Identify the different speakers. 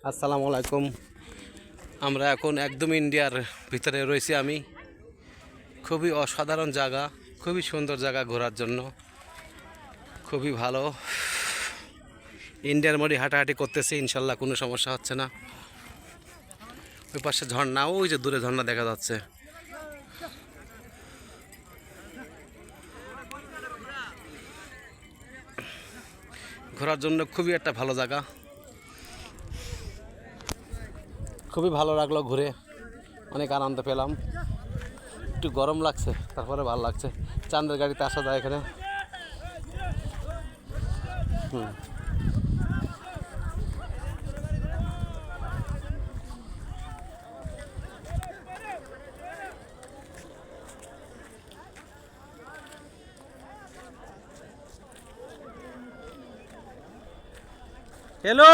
Speaker 1: আসসালামু আলাইকুম। আমরা এখন একদম ইন্ডিয়ার ভিতরে রয়েছি। আমি খুবই অসাধারণ জায়গা, খুবই সুন্দর জায়গা ঘোরার জন্য, খুবই ভালো। ইন্ডিয়ার মধ্যে হাঁটাহাঁটি করতেছি, ইনশাল্লাহ কোনো সমস্যা হচ্ছে না। ওই পাশে ঝর্ণা, ওই যে দূরে ঝর্ণা দেখা যাচ্ছে। ঘোরার জন্য খুবই একটা ভালো জায়গা, খুবই ভালো লাগলো ঘুরে, অনেক আনন্দ পেলাম। একটু গরম লাগছে, তারপরে ভালো লাগছে। চাঁদের গাড়িতে আসা যায় এখানে। হ্যালো।